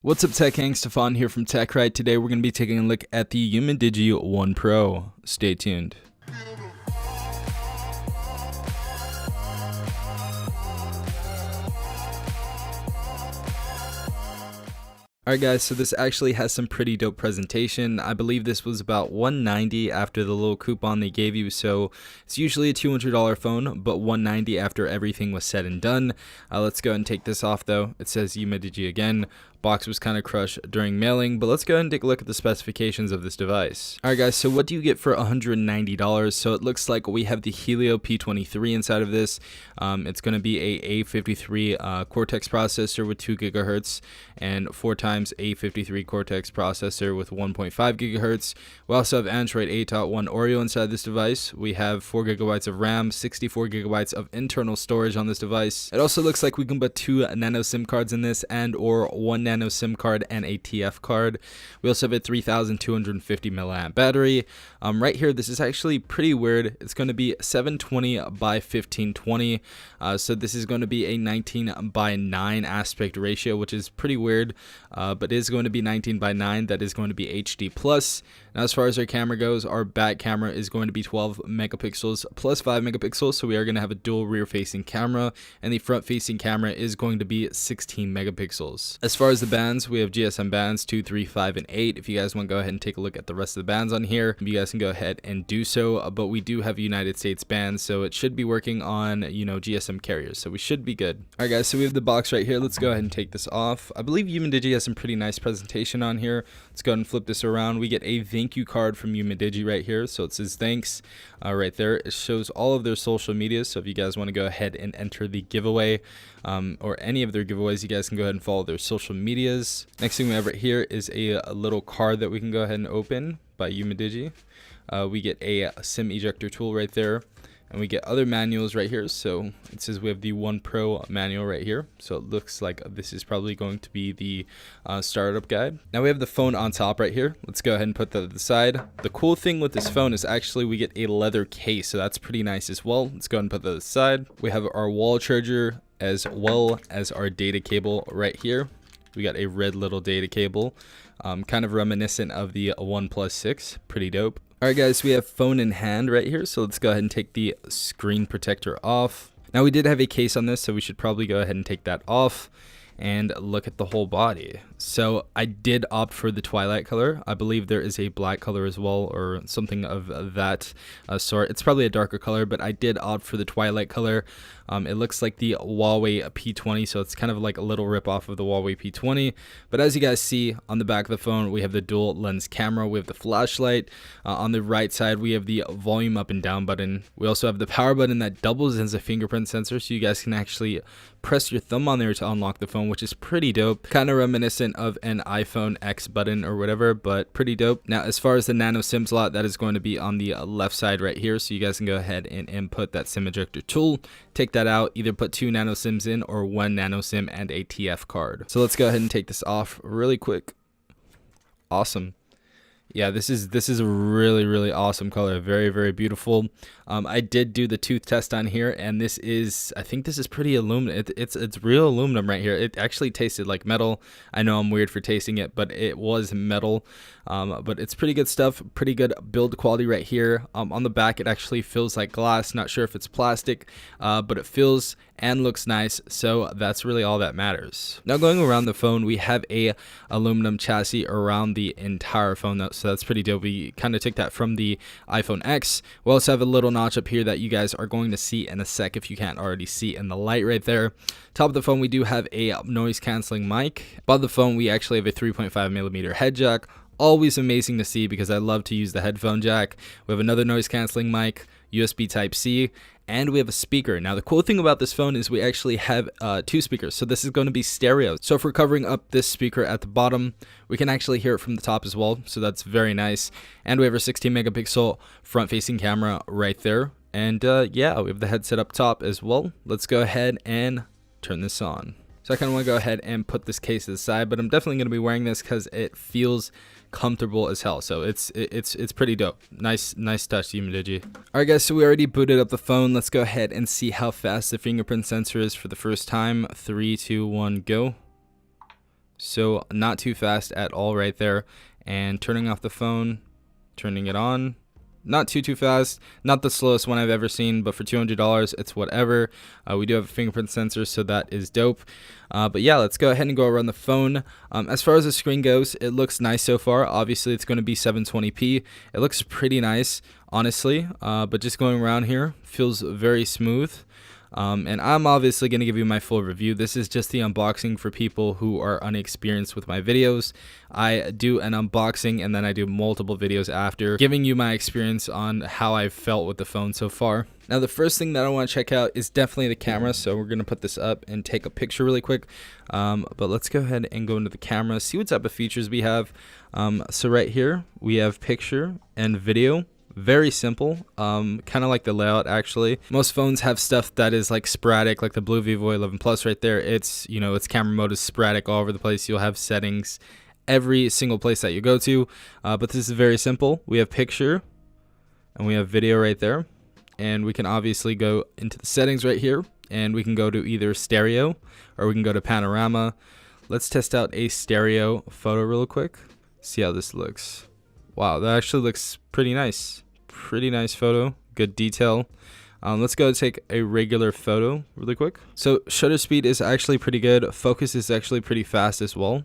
What's up, Tech Gang? Stefan here from TechRight. Today we're going to be taking a look at the UMIDIGI 1 Pro. Stay tuned. Alright guys, so this actually has some pretty dope presentation. I believe this was about $190 after the little coupon they gave you, so it's usually a $200 phone, but $190 after everything was said and done. Let's go ahead and take this off though. It says UMIDIGI again. Box was kind of crushed during mailing, but let's go ahead and take a look at the specifications of this device. Alright guys, so what do you get for $190? So it looks like we have the Helio P23 inside of this. It's going to be a A53 Cortex processor with 2 gigahertz and 4 times A53 Cortex processor with 1.5 gigahertz. We also have Android 8.1 Oreo inside this device. We have 4 gigabytes of RAM, 64 gigabytes of internal storage on this device. It also looks like we can put 2 nano SIM cards in this and or 1 nano SIM card and a TF card. We also have a 3250 milliamp battery. Right here, this is actually pretty weird. It's going to be 720 by 1520. So this is going to be a 19 by 9 aspect ratio, which is pretty weird, but is going to be 19 by 9. That is going to be HD plus. Now, as far as our camera goes, our back camera is going to be 12 megapixels plus 5 megapixels. So we are going to have a dual rear facing camera, and the front facing camera is going to be 16 megapixels. As far as the bands, we have GSM bands 2, 3, 5, and 8. If you guys want to go ahead and take a look at the rest of the bands on here, you guys can go ahead and do so. But we do have United States bands, so it should be working on, GSM carriers. So we should be good. All right, guys. So we have the box right here. Let's go ahead and take this off. I believe UMIDIGI has some pretty nice presentation on here. Let's go ahead and flip this around. We get a thank you card from UMIDIGI right here. So it says thanks right there. It shows all of their social media. So if you guys want to go ahead and enter the giveaway or any of their giveaways, you guys can go ahead and follow their social medias. Next thing we have right here is a little card that we can go ahead and open by UMIDIGI. We get a SIM ejector tool right there. And we get other manuals right here. So it says we have the 1 Pro manual right here. So it looks like this is probably going to be the startup guide. Now we have the phone on top right here. Let's go ahead and put that to the side. The cool thing with this phone is actually we get a leather case. So that's pretty nice as well. Let's go ahead and put that to the side. We have our wall charger as well as our data cable right here. We got a red little data cable, kind of reminiscent of the OnePlus 6. Pretty dope. Alright guys, we have phone in hand right here, so let's go ahead and take the screen protector off. Now we did have a case on this, so we should probably go ahead and take that off and look at the whole body. So I did opt for the twilight color. I believe there is a black color as well, or something of that sort. It's probably a darker color, but I did opt for the twilight color. It looks like the Huawei P20, so it's kind of like a little rip off of the Huawei P20. But as you guys see on the back of the phone, we have the dual lens camera, we have the flashlight. On the right side, we have the volume up and down button. We also have the power button that doubles as a fingerprint sensor, so you guys can actually press your thumb on there to unlock the phone, which is pretty dope. Kind of reminiscent of an iPhone X button or whatever, but pretty dope. Now, as far as the nano SIM slot, that is going to be on the left side right here, so you guys can go ahead and input that SIM ejector tool. Take that out, either put 2 nano SIMs in or 1 nano SIM and a TF card. So let's go ahead and take this off really quick. Awesome. Yeah, this is a really awesome color. Very beautiful. I did do the tooth test on here, and I think this is pretty aluminum. It's real aluminum right here. It actually tasted like metal. I know I'm weird for tasting it, but it was metal. But it's pretty good stuff. Pretty good build quality right here. On the back, it actually feels like glass. Not sure if it's plastic, but it feels and looks nice, so that's really all that matters. Now going around the phone, we have a aluminum chassis around the entire phone, so that's pretty dope. We kind of took that from the iPhone X. We also have a little notch up here that you guys are going to see in a sec if you can't already see in the light right there. Top of the phone, we do have a noise canceling mic. Above the phone, we actually have a 3.5 millimeter head jack. Always amazing to see because I love to use the headphone jack. We have another noise canceling mic, USB Type-C, and we have a speaker. Now the cool thing about this phone is we actually have 2 speakers, so this is going to be stereo. So if we're covering up this speaker at the bottom, we can actually hear it from the top as well, so that's very nice. And we have our 16 megapixel front facing camera right there. And yeah, we have the headset up top as well. Let's go ahead and turn this on. So I kind of want to go ahead and put this case to the side, but I'm definitely going to be wearing this because it feels comfortable as hell. So it's pretty dope. Nice touch, UMIDIGI. Alright guys, so we already booted up the phone. Let's go ahead and see how fast the fingerprint sensor is for the first time. 3, 2, 1, go. So not too fast at all right there. And turning off the phone, turning it on. Not too fast, not the slowest one I've ever seen, but for $200, it's whatever. We do have a fingerprint sensor, so that is dope. But yeah, let's go ahead and go around the phone. As far as the screen goes, it looks nice so far. Obviously, it's going to be 720p. It looks pretty nice, honestly. But just going around here feels very smooth. And I'm obviously going to give you my full review. This is just the unboxing for people who are unexperienced with my videos. I do an unboxing and then I do multiple videos after, giving you my experience on how I've felt with the phone so far. Now, the first thing that I want to check out is definitely the camera. So we're going to put this up and take a picture really quick. But let's go ahead and go into the camera, see what type of features we have. So right here, we have picture and video. Very simple, kind of like the layout actually. Most phones have stuff that is like sporadic, like the Blue Vivo 11 Plus right there. It's, you know, its camera mode is sporadic all over the place. You'll have settings every single place that you go to, but this is very simple. We have picture and we have video right there, and we can obviously go into the settings right here, and we can go to either stereo or we can go to panorama. Let's test out a stereo photo real quick, see how this looks. Wow, that actually looks pretty nice. Pretty nice photo, good detail. Let's go take a regular photo really quick. So shutter speed is actually pretty good. Focus is actually pretty fast as well,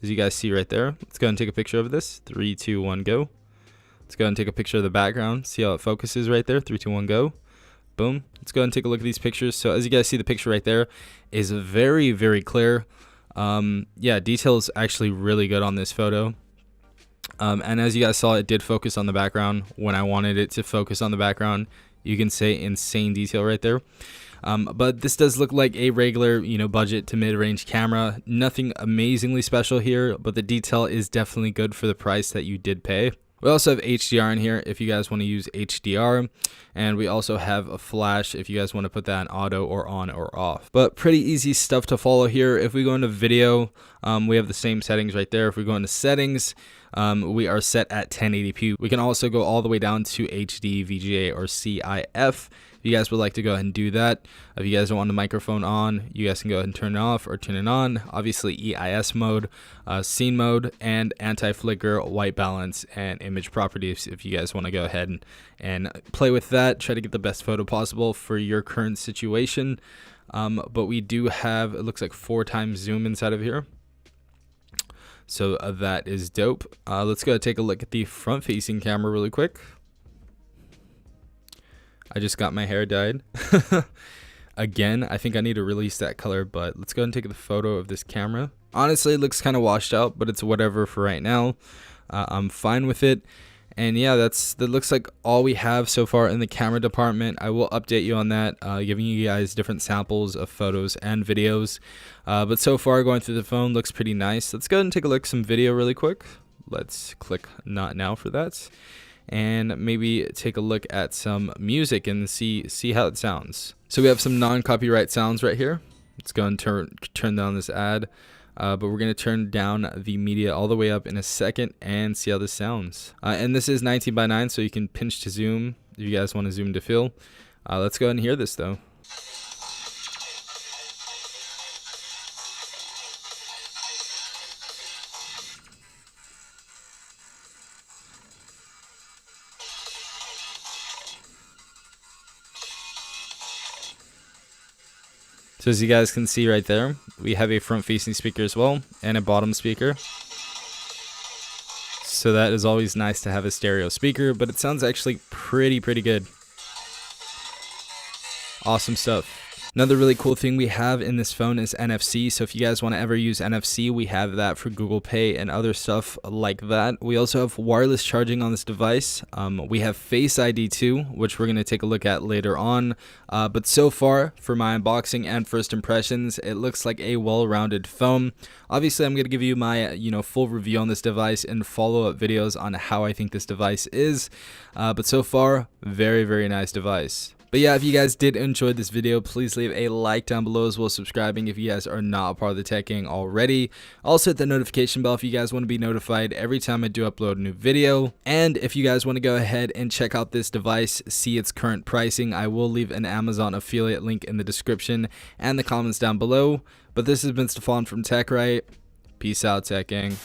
as you guys see right there. Let's go and take a picture of this. 3, 2, 1, go. Let's go and take a picture of the background. See how it focuses right there. 3, 2, 1, go. Boom. Let's go and take a look at these pictures. So as you guys see, the picture right there is very, very clear. Yeah, detail is actually really good on this photo. And as you guys saw, it did focus on the background when I wanted it to focus on the background. You can say insane detail right there. But this does look like a regular, you know, budget to mid-range camera. Nothing amazingly special here, but the detail is definitely good for the price that you did pay. We also have HDR in here if you guys want to use HDR, and we also have a flash if you guys want to put that in auto or on or off. But pretty easy stuff to follow here. If we go into video, we have the same settings right there. If we go into settings, we are set at 1080p. We can also go all the way down to HD, VGA, or CIF. If you guys would like to go ahead and do that. If you guys don't want the microphone on, you guys can go ahead and turn it off or turn it on. Obviously EIS mode, scene mode, and anti-flicker, white balance, and image properties if you guys want to go ahead and play with that. Try to get the best photo possible for your current situation. But we do have, it looks like 4 times zoom inside of here. So that is dope. Let's go take a look at the front facing camera really quick. I just got my hair dyed. Again, I think I need to release that color, but let's go ahead and take the photo of this camera. Honestly, it looks kind of washed out, but it's whatever for right now. I'm fine with it. And yeah, that looks like all we have so far in the camera department. I will update you on that, giving you guys different samples of photos and videos. But so far, going through the phone looks pretty nice. Let's go ahead and take a look at some video really quick. Let's click not now for that. And maybe take a look at some music and see how it sounds. So we have some non-copyright sounds right here. Let's go and turn down this ad. But we're going to turn down the media all the way up in a second and see how this sounds. And this is 19:9, so you can pinch to zoom if you guys want to zoom to fill. Let's go ahead and hear this though. So as you guys can see right there, we have a front-facing speaker as well and a bottom speaker. So that is always nice to have a stereo speaker, but it sounds actually pretty good. Awesome stuff. Another really cool thing we have in this phone is NFC. So if you guys want to ever use NFC, we have that for Google Pay and other stuff like that. We also have wireless charging on this device. We have Face ID too, which we're going to take a look at later on. But so far, for my unboxing and first impressions, it looks like a well-rounded phone. Obviously, I'm going to give you my full review on this device and follow-up videos on how I think this device is. But so far, very nice device. But yeah, if you guys did enjoy this video, please leave a like down below, as well as subscribing if you guys are not a part of the tech gang already. Also hit the notification bell if you guys want to be notified every time I do upload a new video. And if you guys want to go ahead and check out this device, see its current pricing, I will leave an Amazon affiliate link in the description and the comments down below. But this has been Stefan from TechRight. Peace out, Tech Gang.